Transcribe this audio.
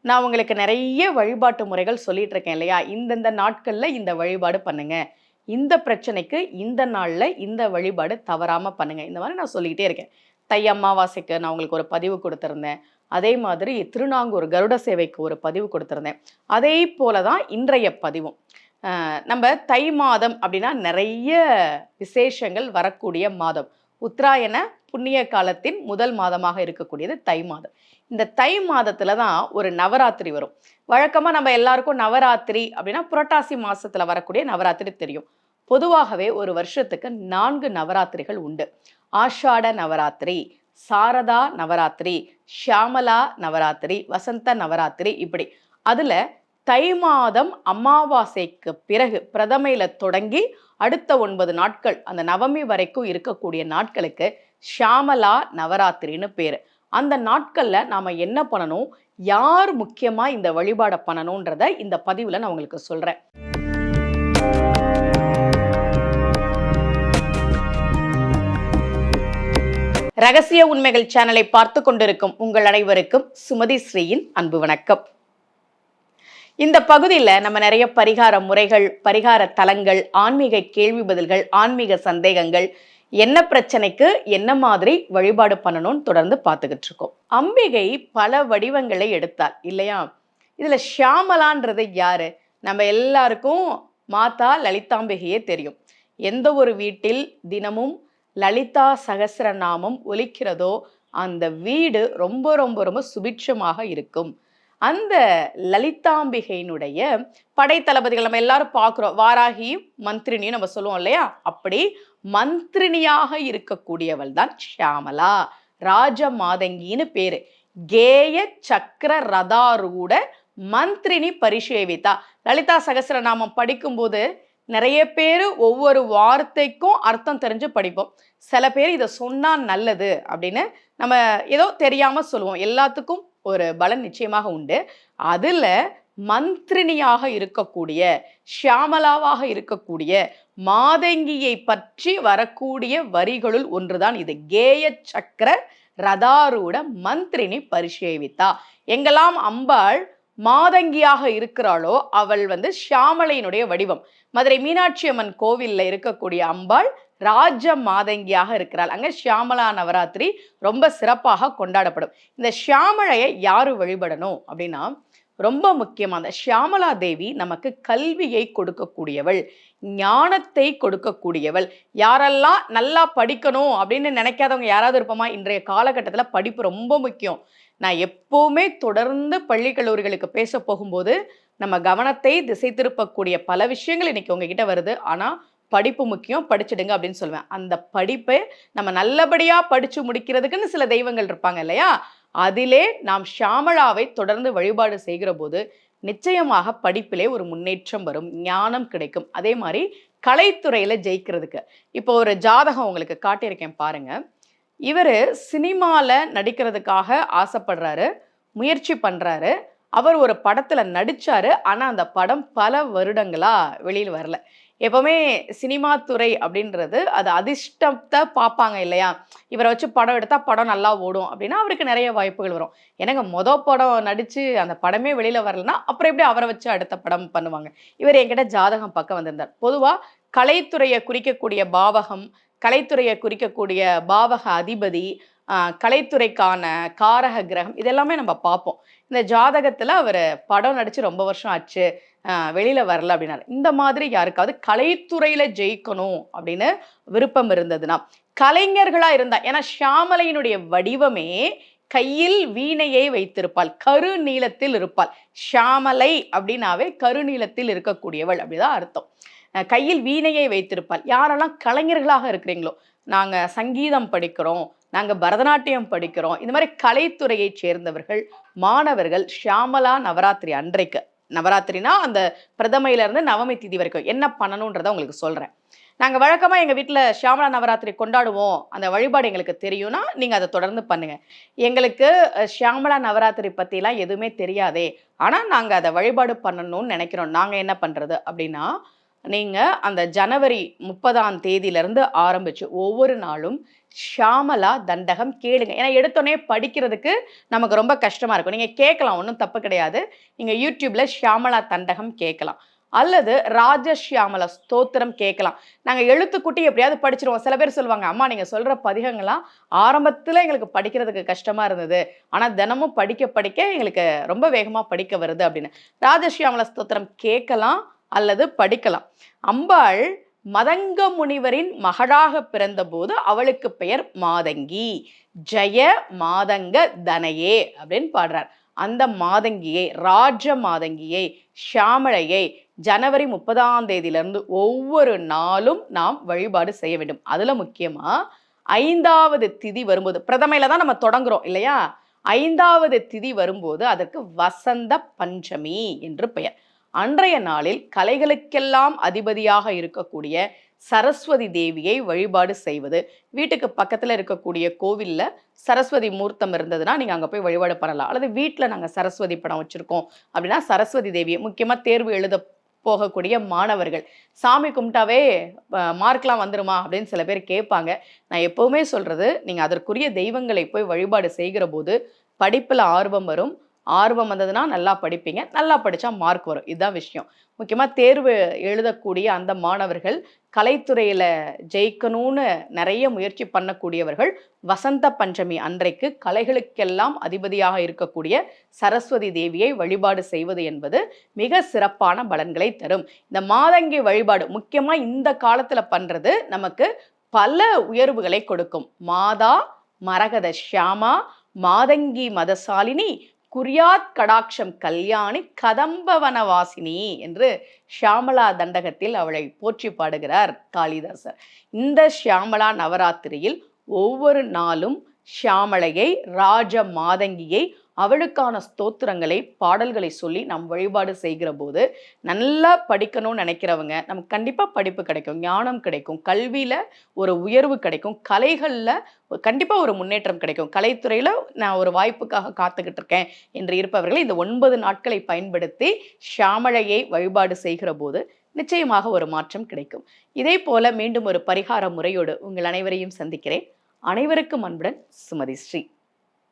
நான் உங்களுக்கு நிறைய வழிபாட்டு முறைகள் சொல்லிட்டு இருக்கேன் இல்லையா? இந்தந்த நாட்கள்ல இந்த வழிபாடு பண்ணுங்க. இந்த பிரச்சனைக்கு இந்த நாள்ல இந்த வழிபாடு தவறாம பண்ணுங்க. இந்த மாரி நான் சொல்லிக்கிட்டே இருக்கேன். தை அமாவாசைக்கு நான் உங்களுக்கு ஒரு பதிவு குடுத்திருந்தேன். அதே மாதிரி திருநாங்கூர் கருட சேவைக்கு ஒரு பதிவு குடுத்திருந்தேன். அதே போல தான் இன்றைய பதிவும். நம்ப தை மாதம் அப்படின்னா நெறைய விசேஷங்கள் வரக்கூடிய மாதம். உத்தராயண புண்ணிய காலத்தின் முதல் மாதமாக இருக்கக்கூடியது தை மாதம். இந்த தை மாதத்துல தான் ஒரு நவராத்திரி வரும். வழக்கமா நம்ம எல்லாருக்கும் நவராத்திரி அப்படின்னா புரட்டாசி மாசத்துல வரக்கூடிய நவராத்திரி தெரியும். பொதுவாகவே ஒரு வருஷத்துக்கு 4 நவராத்திரிகள் உண்டு. ஆஷாட நவராத்திரி, சாரதா நவராத்திரி, ஷியாமளா நவராத்திரி, வசந்த நவராத்திரி இப்படி. அதுல தை மாதம் அமாவாசைக்கு பிறகு பிரதமையில தொடங்கி அடுத்த 9 நாட்கள் அந்த நவமி வரைக்கும் இருக்கக்கூடிய நாட்களுக்கு ஷியாமளா நவராத்திரின்னு பேரு. அந்த நாட்கள்ல நாம என்ன பண்ணணும், யார் முக்கியமா இந்த வழிபாட பண்ணணும்ன்றத இந்த பதிவுல நான் உங்களுக்கு சொல்றேன். ரகசிய உண்மைகள் சேனலை பார்த்து கொண்டிருக்கும் உங்கள் அனைவருக்கும் சுமதி ஸ்ரீயின் அன்பு வணக்கம். இந்த பகுதியில நம்ம நிறைய பரிகார முறைகள், பரிகார தலங்கள், ஆன்மீக கேள்வி பதில்கள், ஆன்மீக சந்தேகங்கள், என்ன பிரச்சனைக்கு என்ன மாதிரி வழிபாடு பண்ணணும்னு தொடர்ந்து பார்த்துக்கிட்டு இருக்கோம். அம்பிகை பல வடிவங்களை எடுத்தாள் இல்லையா? இதுல ஷியாமளான்றது யாரு? நம்ம எல்லாருக்கும் மாதா லலிதாம்பிகையே தெரியும். எந்த ஒரு வீட்டில் தினமும் லலிதா சகஸ்ரநாமம் ஒலிக்கிறதோ அந்த வீடு ரொம்ப ரொம்ப ரொம்ப சுபிட்சமாக இருக்கும். அந்த லலிதாம்பிகையினுடைய படைத்தளபதிகள் நம்ம எல்லாரும் பார்க்குறோம். வாராகி மந்திரினியும் நம்ம சொல்லுவோம் இல்லையா? அப்படி மந்திரினியாக இருக்கக்கூடியவள் தான் ஷியாமளா. ராஜ மாதங்கின்னு பேரு. கேய சக்கர ரதாரூட மந்திரினி பரிசேவிதா. லலிதா சகஸ்ரநாமம் படிக்கும்போது நிறைய பேர் ஒவ்வொரு வார்த்தைக்கும் அர்த்தம் தெரிஞ்சு படிப்போம். சில பேர் இதை சொன்னா நல்லது அப்படின்னு நம்ம ஏதோ தெரியாம சொல்லுவோம். எல்லாத்துக்கும் ஒரு பலன் நிச்சயமாக உண்டு. அதுல மந்திரினியாக இருக்கக்கூடிய, ஷியாமளாவாக இருக்கக்கூடிய மாதங்கியை பற்றி வரக்கூடிய வரிகளுள் ஒன்றுதான் இது. கேய சக்கர ரதாரூட மந்திரினி பரிசேவித்தா. எங்கெல்லாம் அம்பாள் மாதங்கியாக இருக்கிறாளோ அவள் ஷியாமளையினுடைய வடிவம். மதுரை மீனாட்சி அம்மன் கோவில்ல இருக்கக்கூடிய அம்பாள் ராஜ மாதங்கியாக இருக்கிறாள். அங்க ஷியாமளா நவராத்திரி ரொம்ப சிறப்பாக கொண்டாடப்படும். இந்த ஷியாமளையை யாரு வழிபடணும் அப்படின்னா, ரொம்ப முக்கியமா அந்த ஷியாமளா தேவி நமக்கு கல்வியை கொடுக்கக்கூடியவள், ஞானத்தை கொடுக்கக்கூடியவள். யாரெல்லாம் நல்லா படிக்கணும் அப்படின்னு நினைக்காதவங்க யாராவது இருப்போமா? இன்றைய காலகட்டத்துல படிப்பு ரொம்ப முக்கியம். நான் எப்பவுமே தொடர்ந்து பள்ளி கல்லூரிகளுக்கு பேச போகும்போது நம்ம கவனத்தை திசை திருப்பக்கூடிய பல விஷயங்கள் இன்னைக்கு உங்ககிட்ட வருது. ஆனா படிப்பு முக்கியம், படிச்சிடுங்க அப்படின்னு சொல்லுவேன். அந்த படிப்பை நம்ம நல்லபடியா படிச்சு முடிக்கிறதுக்குன்னு சில தெய்வங்கள் இருப்பாங்க இல்லையா? அதிலே நாம் ஷியாமளாவை தொடர்ந்து வழிபாடு செய்கிற போது நிச்சயமாக படிப்பிலே ஒரு முன்னேற்றம் வரும், ஞானம் கிடைக்கும். அதே மாதிரி கலைத்துறையில ஜெயிக்கிறதுக்கு இப்போ ஒரு ஜாதகம் உங்களுக்கு காட்டியிருக்கேன் பாருங்க. இவரு சினிமால நடிக்கிறதுக்காக ஆசைப்படுறாரு, முயற்சி பண்றாரு. அவர் ஒரு படத்துல நடிச்சாரு. ஆனா அந்த படம் பல வருடங்களா வெளியில வரல. எப்பவுமே சினிமா துறை அப்படின்றது அது அதிர்ஷ்டத்தை பார்ப்பாங்க இல்லையா? இவரை வச்சு படம் எடுத்தா படம் நல்லா ஓடும் அப்படின்னா அவருக்கு நிறைய வாய்ப்புகள் வரும். எனக்கு படம் நடிச்சு அந்த படமே வெளியில வரலன்னா அப்புறம் எப்படி அவரை வச்சு அடுத்த படம் பண்ணுவாங்க? இவர் என்கிட்ட ஜாதகம் பார்க்க வந்திருந்தார். பொதுவா கலைத்துறையை குறிக்கக்கூடிய பாவகம், கலைத்துறையை குறிக்கக்கூடிய பாவக அதிபதி, கலைத்துறைக்கான காரக கிரகம் இதெல்லாமே நம்ம பார்ப்போம். இந்த ஜாதகத்துல அவர் படம் நடிச்சு ரொம்ப வருஷம் ஆச்சு, வெளியில வரல அப்படின்னாரு. இந்த மாதிரி யாருக்காவது கலைத்துறையில ஜெயிக்கணும் அப்படின்னு விருப்பம் இருந்ததுன்னா, கலைஞர்களா இருந்தா, ஏன்னா ஷியாமளையினுடைய வடிவமே கையில் வீணையை வைத்திருப்பாள், கரு நீளத்தில் இருப்பாள். ஷியாமளை அப்படின்னாவே கருநீளத்தில் இருக்கக்கூடியவள் அப்படிதான் அர்த்தம். கையில் வீணையை வைத்திருப்பாள். யாரெல்லாம் கலைஞர்களாக இருக்கிறீங்களோ, நாங்க சங்கீதம் படிக்கிறோம், நாங்க பரதநாட்டியம் படிக்கிறோம், இந்த மாதிரி கலைத்துறையை சேர்ந்தவர்கள் மாணவர்கள் ஷியாமளா நவராத்திரி அன்றைக்கு, நவராத்திரினா அந்த பிரதமையில இருந்து நவமி திதி வரைக்கும் என்ன பண்ணணும்ன்றத உங்களுக்கு சொல்றேன். நாங்க வழக்கமா எங்க வீட்டுல ஷியாமளா நவராத்திரி கொண்டாடுவோம், அந்த வழிபாடு எங்களுக்கு தெரியும்னா நீங்க அதை தொடர்ந்து பண்ணுங்க. எங்களுக்கு ஷியாமளா நவராத்திரி பத்தி எல்லாம் எதுவுமே தெரியாதே, ஆனா நாங்க அதை வழிபாடு பண்ணணும்னு நினைக்கிறோம், நாங்க என்ன பண்றது அப்படின்னா, நீங்க அந்த ஜனவரி 30ஆம் தேதியிலிருந்து ஆரம்பிச்சு ஒவ்வொரு நாளும் ஷியாமளா தண்டகம் கேளுங்க. ஏன்னா எடுத்தோனே படிக்கிறதுக்கு நமக்கு ரொம்ப கஷ்டமா இருக்கும். நீங்க கேட்கலாம், ஒண்ணும் தப்பு கிடையாது. நீங்க YouTubeல ஷியாமளா தண்டகம் கேட்கலாம். அல்லது ராஜஷ்யாமள ஸ்தோத்திரம் கேட்கலாம். நாங்க எழுத்துக்கூட்டி எப்படியாவது படிச்சுருவோம். சில பேர் சொல்லுவாங்க, "அம்மா நீங்க சொல்ற பதிகங்கள்லாம் ஆரம்பத்துல எங்களுக்கு படிக்கிறதுக்கு கஷ்டமா இருந்தது. ஆனா தினமும் படிக்க படிக்க எங்களுக்கு ரொம்ப வேகமா படிக்க வருது" அப்படின்னு. ராஜஷ்யாமள ஸ்தோத்திரம் கேட்கலாம் அல்லது படிக்கலாம். அம்பாள் மதங்க முனிவரின் மகளாக பிறந்தபோது அவளுக்கு பெயர் மாதங்கி. ஜெய மாதங்க தனையே அப்படின்னு பாடுறார். அந்த மாதங்கியை, ராஜ மாதங்கியை, ஷியாமளையை ஜனவரி 30ஆம் தேதியிலிருந்து ஒவ்வொரு நாளும் நாம் வழிபாடு செய்ய வேண்டும். அதுல முக்கியமா 5வது திதி வரும்போது, பிரதமையில தான் நம்ம தொடங்குறோம் இல்லையா? 5வது திதி வரும்போது அதற்கு வசந்த பஞ்சமி என்று பெயர். அன்றைய நாளில் கலைகளுக்கெல்லாம் அதிபதியாக இருக்கக்கூடிய சரஸ்வதி தேவியை வழிபாடு செய்வது. வீட்டுக்கு பக்கத்துல இருக்கக்கூடிய கோவில்ல சரஸ்வதி மூர்த்தம் இருந்ததுன்னா நீங்க அங்க போய் வழிபாடு பண்ணலாம். அல்லது வீட்டுல நாங்க சரஸ்வதி படம் வச்சிருக்கோம் அப்படின்னா சரஸ்வதி தேவியை, முக்கியமா தேர்வு எழுத போகக்கூடிய மாணவர்கள், சாமி கும்பிட்டாவே மார்க்லாம் வந்துருமா அப்படின்னு சில பேர் கேட்பாங்க. நான் எப்பவுமே சொல்றது, நீங்க அதற்குரிய தெய்வங்களை போய் வழிபாடு செய்கிற போது படிப்புல ஆர்வம் வரும். ஆர்வம் வந்ததுன்னா நல்லா படிப்பீங்க. நல்லா படிச்சா மார்க் வரும். இதுதான் விஷயம். முக்கியமா தேர்வு எழுதக்கூடிய அந்த மாணவர்கள், கலைத்துறையில ஜெயிக்கணும்னு நெறைய முயற்சி பண்ணக்கூடியவர்கள், வசந்த பஞ்சமி அன்றைக்கு கலைகளுக்கெல்லாம் அதிபதியாக இருக்கக்கூடிய சரஸ்வதி தேவியை வழிபாடு செய்வது என்பது மிக சிறப்பான பலன்களை தரும். இந்த மாதங்கி வழிபாடு முக்கியமா இந்த காலத்துல பண்றது நமக்கு பல உயர்வுகளை கொடுக்கும். மாதா மரகத ஷியாமா மாதங்கி மதசாலினி குறியாத் கடாட்சம் கல்யாணி கதம்பவனவாசினி என்று ஷியாமளா தண்டகத்தில் அவளை போற்றி பாடுகிறார் காளிதாசர். இந்த ஷியாமளா நவராத்திரியில் ஒவ்வொரு நாளும் ஷியாமளையை, ராஜ மாதங்கியை, அவளுக்கான ஸ்தோத்திரங்களை, பாடல்களை சொல்லி நாம் வழிபாடு செய்கிற போது நல்லா படிக்கணும்னு நினைக்கிறவங்க நமக்கு கண்டிப்பா படிப்பு கிடைக்கும், ஞானம் கிடைக்கும், கல்வியில ஒரு உயர்வு கிடைக்கும், கலைகள்ல கண்டிப்பா ஒரு முன்னேற்றம் கிடைக்கும். கலைத்துறையில நான் ஒரு வாய்ப்புக்காக காத்துக்கிட்டு இருக்கேன் என்று இருப்பவர்கள் இந்த 9 நாட்களை பயன்படுத்தி ஷியாமளையை வழிபாடு செய்கிற போது நிச்சயமாக ஒரு மாற்றம் கிடைக்கும். இதே போல மீண்டும் ஒரு பரிகார முறையோடு உங்கள் அனைவரையும் சந்திக்கிறேன். அனைவருக்கும் அன்புடன் சுமதி ஸ்ரீ.